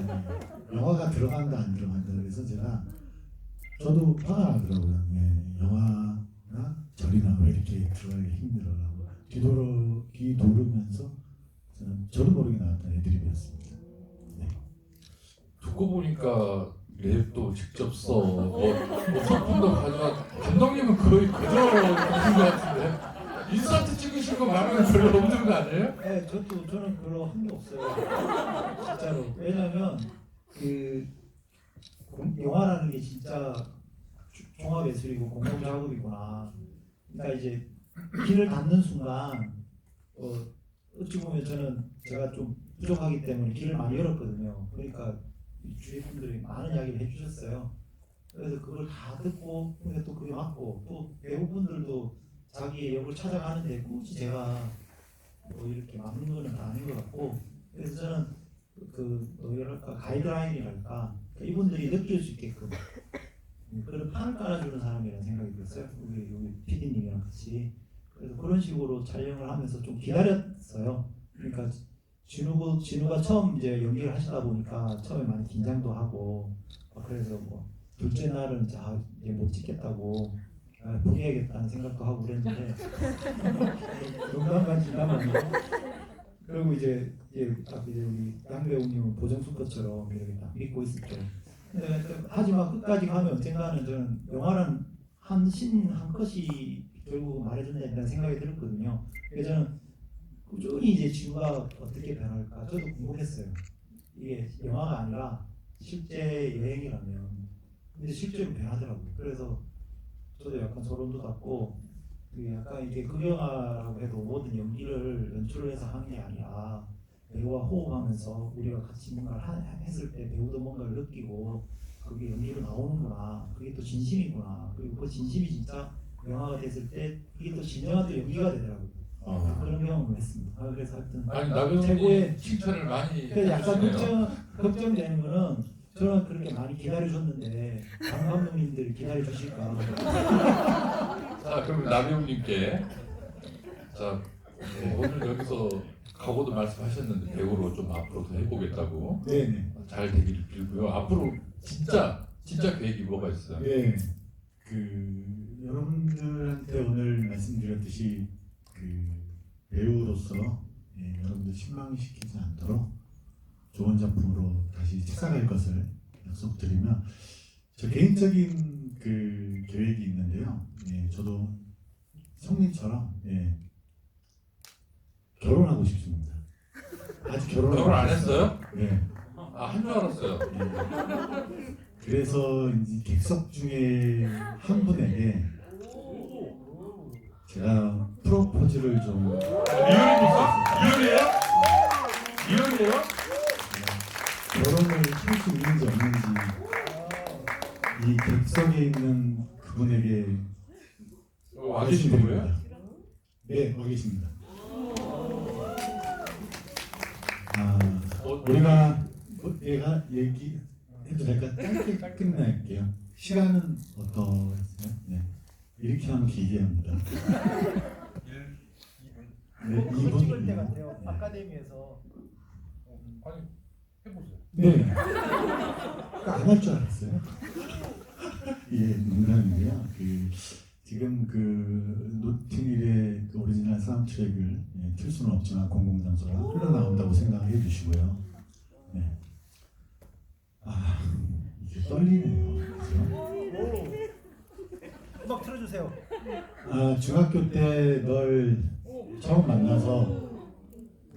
영화가 들어간다 안 들어간다. 그래서 저도 화가 나더라고요. 영화나 절이나 왜 이렇게 들어가기 힘들어라고 뒤돌으면서 저도 모르게 나왔던 애드립이었습니다. 네. 듣고 보니까 랩도 직접 써, 뭐 소품도 가져와. 감독님은 거의 그저 하신 것 같은데 인서트 찍으신 거 말고는 별로 없는 거 아니에요? 네, 저는 별로 한 게 없어요. 진짜로. 왜냐면 그 영화라는 게 진짜 종합 예술이고 공동 작업이구나. 그러니까 이제 길을 닫는 순간 어찌 보면 제가 좀 부족하기 때문에 길을 많이 열었거든요. 그러니까 주위 분들이 많은 이야기를 해주셨어요. 그래서 그걸 다 듣고 근데 또 그게 맞고 또 배우분들도 자기의 역을 찾아가는데 굳이 제가 뭐 이렇게 맞는 거는 아닌 것 같고 그래서 저는 뭐랄까 가이드라인이랄까 이분들이 느낄 수 있게끔 그런 판을 깔아주는 사람이라는 생각이 들었어요. 우리 여기 PD님이랑 같이. 그래서 그런 식으로 촬영을 하면서 좀 기다렸어요. 그러니까 진우가 처음 이제 연기를 하시다 보니까 처음에 많이 긴장도 하고 그래서 뭐 둘째 날은 이제 못 찍겠다고 포기해야겠다는 생각도 하고 그랬는데 농담만 진담만 그리고 이제 딱 이제 우리 양 배우님은 보정수퍼처럼 이렇게 딱 믿고 있었죠. 하지만 끝까지 가면 언젠가는 저는 영화는 한 컷이 결국 말해준다는 생각이 들었거든요. 그래서 저는 꾸준히 이제 진우가 어떻게 변할까 저도 궁금했어요. 이게 영화가 아니라 실제 여행이라면 근데 실제로 변하더라고요. 그래서 저도 약간 소름 돋았고 약간 이게 극영화라고 해도 모든 연기를 연출을 해서 하는 게 아니라 배우와 호흡하면서 우리가 같이 뭔가를 했을 때 배우도 뭔가를 느끼고 그게 연기로 나오는구나. 그게 또 진심이구나. 그리고 그 진심이 진짜 영화가 됐을 때 이게 또 진정한 연기가 되더라고요. 그런 경험을 했습니다. 그래서 하여튼 아니 나경원이 최고의 칭찬을 많이 그래서 약간 해주시네요. 걱정되는 거는 저는 그렇게 많이 기다려줬는데 강 감독님들이 기다려주실까. 자 그럼 나배우님께 자 오늘 여기서 각오도 말씀하셨는데 배우로 좀 앞으로 더 해보겠다고 네네. 잘 되기를 빌고요. 앞으로 진짜 계획이 뭐가 있어요? 네. 여러분들한테 오늘 말씀드렸듯이 배우로서 여러분들 실망시키지 않도록 좋은 작품으로 다시 찾아갈 것을 약속드리며 저 개인적인 계획이 있는데요. 저도 성민처럼 결혼하고 싶습니다. 아직 결혼 안 했어요? 네. 한 줄 알았어요. 그래서 이제 객석 중에 한 분에게 제가 프로포즈를 좀 이혼이에요? 결혼을 할 수 있는지 없는지 이 객석에 있는 그분에게 와 계신 거예요? 네, 와 계십니다. 우리가 얘가 얘기해도 될까? 짧게 끝낼게요. 시간은 어떠세요? 네. 이렇게 하면 길게 합니다. 네, 2분 찍을 때 같아요. 아카데미에서 아니 해보세요. 네. 안 할 줄 알았어요. 예, 농담인데요. 지금 노팅힐의 오리지널 사운드트랙을 틀 수는 없지만 공공장소라 흘러나온다고 생각해 주시고요. 네. 이게 떨리네요. 그죠? 음악 틀어주세요. 중학교 때 널 처음 만나서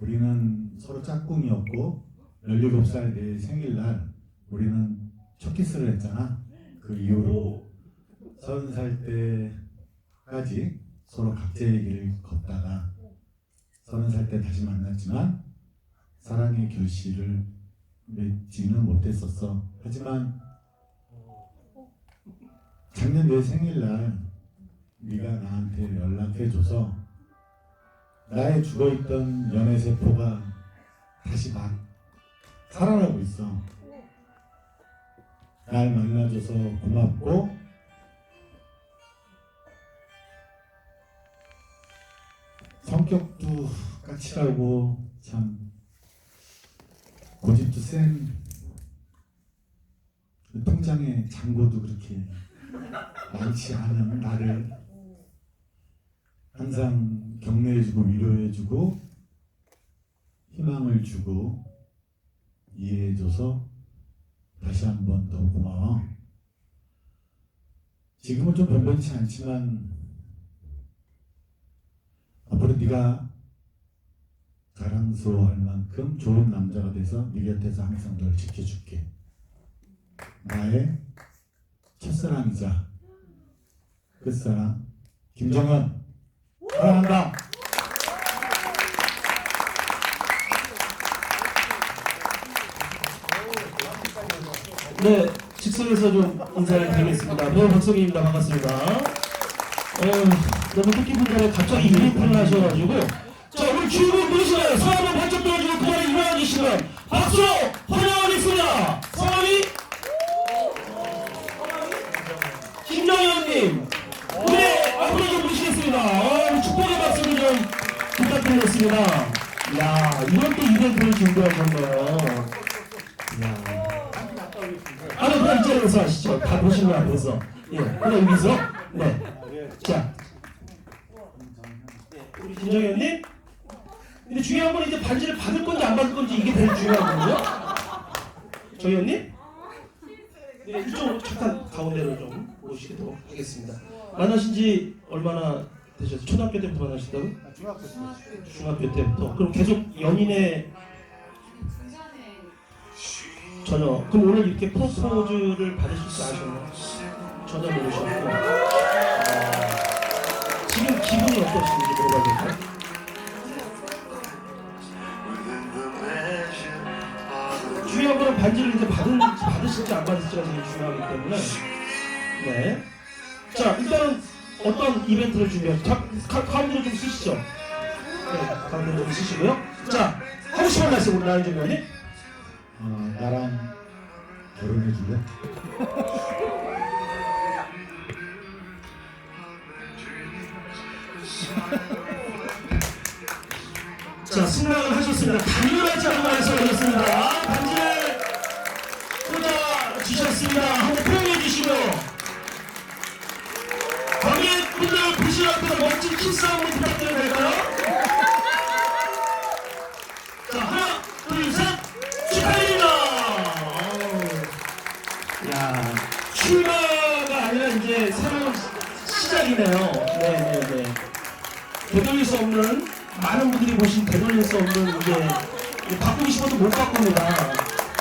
우리는 서로 짝꿍이었고 17살 내 생일날 우리는 첫 키스를 했잖아. 그 이후로 30살 때까지 서로 각자의 길을 걷다가 30살 때 다시 만났지만 사랑의 결실을 맺지는 못했었어. 하지만 작년 내 생일날 네가 나한테 연락해줘서 나의 죽어있던 연애세포가 다시 막 살아나고 있어. 날 만나줘서 고맙고 성격도 까칠하고 참 고집도 센 통장에 잔고도 그렇게 많지 않은 나를 항상 격려해주고 위로해주고 희망을 주고 이해해줘서 다시 한 번 더 고마워. 지금은 좀 변변치 않지만 앞으로 네가 자랑스러워할 만큼 좋은 남자가 돼서 네 곁에서 항상 널 지켜줄게. 나의 첫사랑이자 끝사랑 김정은 사랑한다. 네, 즉석에서 좀 인사를 드리겠습니다. 배우 박성희입니다. 반갑습니다. 너무 뜻깊은데 갑자기 유니폼을 하셔가지고 자, 우리 주인공 누구시나요? 손 한번 번쩍 들어주고 그 자리에 일어나 주시면 박수로 환영하겠습니다. 성함이? 김정현님. 네, 앞으로 좀 모시겠습니다. 축복의 박수를 좀 부탁드리겠습니다. 야, 이런 또 이벤트를 준비하셨네요. 야. 네, 그럼 이쪽에서 하시죠. 다 보시는 거 앞에서. 예, 그럼 여기서. 네. 자. 우리 김정현님. 근데 중요한 건 이제 반지를 받을 건지 안 받을 건지 이게 제일 중요하거든요. 정현님. 네, 이쪽으로 잠깐 가운데로 좀 모시도록 하겠습니다. 만나신 지 얼마나 되셨어요? 초등학교 때부터 만나셨다고? 중학교 때부터. 그럼 계속 연인의 전혀. 그럼 오늘 이렇게 프로포즈를 받으실 줄 아셨나요? 전혀 모르셨고. 지금 기분이 어떠신지 물어봐도 될까요? 중요한 거는 반지를 이제 받으실지 안 받으실지가 제일 중요하기 때문에. 네. 자, 일단은 어떤 이벤트를 준비하죠? 가운데로 좀 쓰시죠. 네, 가운데로 좀 쓰시고요. 자, 하고 싶은 말씀 우리 나은정 의원님. 나랑 결혼해 줄래? 자, 승낙을 하셨습니다. 당연하지 않은 말씀하셨습니다. 반지를 꽂아 주셨습니다. 한번 표현해 주시고요. 관객분들 보시는 앞에서 멋진 키스 한번 부탁드려도 될까요? 자, 하나, 둘, 셋, 축하드립니다. 야, 출가가 아니라 이제 새로운 시작이네요. 네. 되돌릴 수 없는, 많은 분들이 보신 되돌릴 수 없는 이제 바꾸고 싶어도 못 바꿉니다.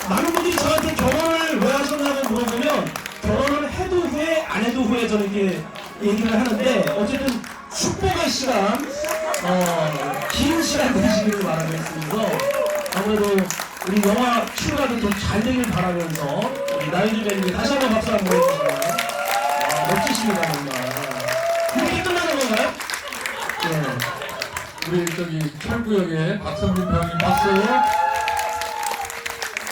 많은 분들이 저한테 결혼을 왜 하셨냐고 물어보면 결혼을 해도 후회, 안 해도 후회 저는 이렇게 얘기를 하는데 어쨌든 축복의 시간, 긴 시간 되시기를 바라겠습니다. 아무래도 우리 영화 출가도 좀 잘 되길 바라면서 우리 나윤주 배우님 다시 한번 박수 한번 해주시면 멋지십니다 정말. 이렇게 끝나는 건가요? 네. 우리 저기 철구역에 박성민 배우님 박수.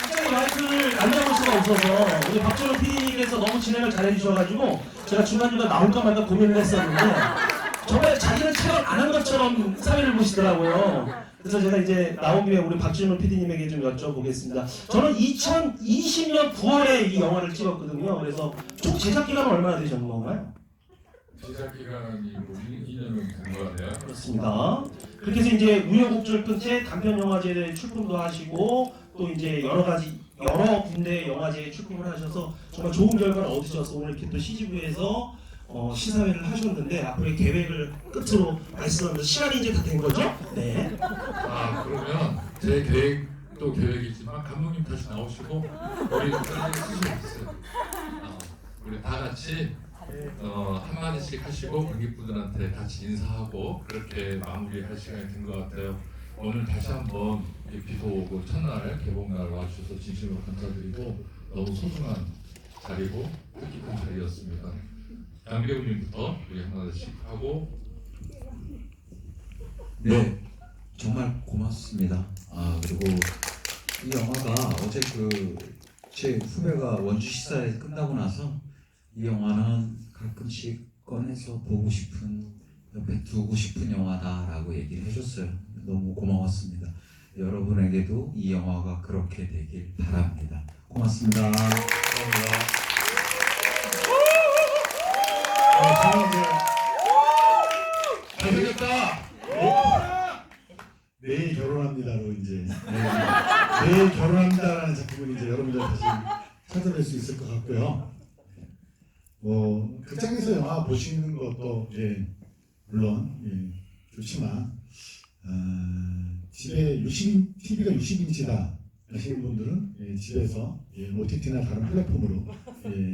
갑자기 마이크를 안 잡을 수가 없어서 우리 박준호 PD님께서 너무 진행을 잘 해주셔가지고 제가 중간중간 나올까 말까 고민을 했었는데 정말 자기는 촬영 안 한 것처럼 사회를 보시더라고요. 그래서 제가 이제 나온 김에 우리 박준호 PD님에게 좀 여쭤보겠습니다. 저는 2020년 9월에 이 영화를 찍었거든요. 그래서 총 제작 기간은 얼마나 되셨는 건가요? 제작 기간이 2년은 된 것 같아요. 그렇습니다. 그렇게 해서 이제 우여곡절 끝에 단편 영화제에 출품도 하시고 또 이제 여러 군데 영화제에 출품을 하셔서 정말 좋은 결과를 얻으셔서 오늘 이렇게 또 CGV에서 시사회를 하셨는데 앞으로의 계획을 끝으로 말씀하면서 시간이 이제 다 된 거죠? 네. 그러면 제 계획도 계획이지만 감독님 다시 나오시고 우리 쓰시겠어요. 우리 다 같이 한마디씩 하시고 관객분들한테 같이 인사하고 그렇게 마무리할 시간이 된 것 같아요. 오늘 다시 한번 비도 오고 첫날 개봉날 와주셔서 진심으로 감사드리고 너무 소중한 자리고 뜻깊은 자리였습니다. 양 배우님부터 우리 하나씩 하고. 네, 정말 고맙습니다. 그리고 이 영화가 어제 제 후배가 원주 시사회 끝나고 나서 이 영화는 가끔씩 꺼내서 보고 싶은, 옆에 두고 싶은 영화다라고 얘기를 해줬어요. 너무 고마웠습니다. 여러분에게도 이 영화가 그렇게 되길 바랍니다. 고맙습니다. 감사합니다. 저는 이제 잘생겼다. 내일 결혼합니다로 이제 내일 결혼합니다라는 작품을 이제 여러분들 다시 찾아뵐 수 있을 것 같고요. 뭐 극장에서 영화 보시는 것도 물론 좋지만 집에 TV가 60인치다 하시는 분들은 집에서 OTT나 다른 플랫폼으로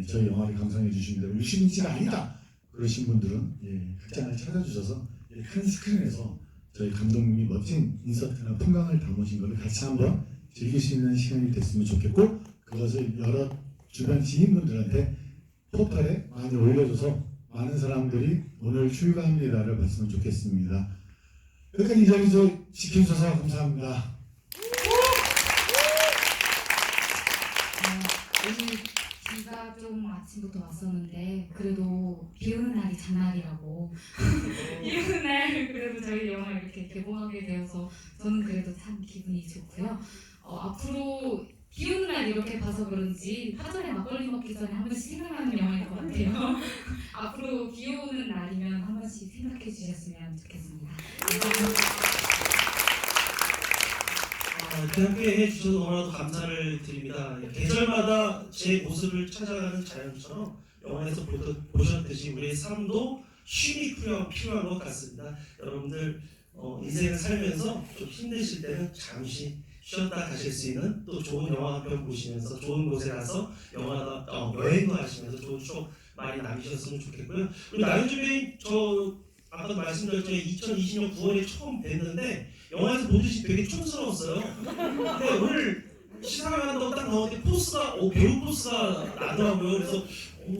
저희 영화를 감상해 주시면 되고 60인치가 아니다 그러신 분들은 극장을 찾아주셔서 큰 스크린에서 저희 감독님이 멋진 인서트나 풍광을 담으신 것을 같이 한번 즐길 수 있는 시간이 됐으면 좋겠고 그것을 여러 주변 지인분들한테 포털에 많이 올려줘서 많은 사람들이 오늘 출가합니다를 봤으면 좋겠습니다. 끝까지 이 자리에서 지켜주셔서 감사합니다. 오늘 비가 좀 아침부터 왔었는데 그래도 비 오는 날이 장날이라고 비 오는 날 그래도 저희 영화 이렇게 개봉하게 되어서 저는 그래도 참 기분이 좋고요. 앞으로 비 오는 날 이렇게 봐서 그런지 파전에 막걸리 먹기 전에 한 번씩 생각나는 영화일 것 같아요. 앞으로 비 오는 날이면 한 번씩 생각해 주셨으면 좋겠습니다. 이렇게 함께 해주셔서 너무나도 감사를 드립니다. 계절마다 제 모습을 찾아가는 자연처럼 영화에서 보셨듯이 우리의 삶도 쉼이 필요한 것 같습니다. 여러분들 인생을 살면서 좀 힘드실 때는 잠시 쉬었다 가실 수 있는 또 좋은 영화 한 편 보시면서 좋은 곳에 가서 여행도 하시면서 좋은 추억 많이 남기셨으면 좋겠고요. 그리고 나윤주 배우님 저 아까도 말씀드렸지만 2020년 9월에 처음 뵀는데 영화에서 보듯이 되게 촌스러웠어요. 근데 오늘 시상을 한다고 딱 나오는데 포스가 배우 포스가 나더라고요. 그래서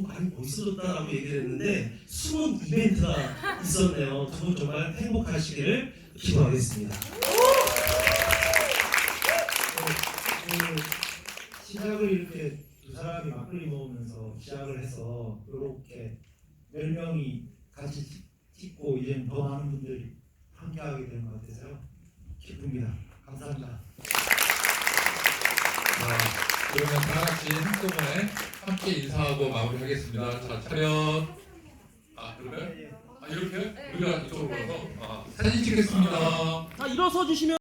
많이 멋있어졌다라고 얘기를 했는데 숨은 이벤트가 있었네요. 두 분 정말 행복하시기를 기도하겠습니다. 시작을 이렇게 두 사람이 막걸리 먹으면서 시작을 해서 이렇게 10명이 같이 찍고 이제 더 많은 분들이 함께하게 되는 것 같아서요. 기쁩니다. 감사합니다. 그러면 다 같이 한꺼번에 함께 인사하고 마무리하겠습니다. 자, 차렷. 그러면 이렇게 우리가 이쪽으로 가서 사진 찍겠습니다. 일어서 주시면.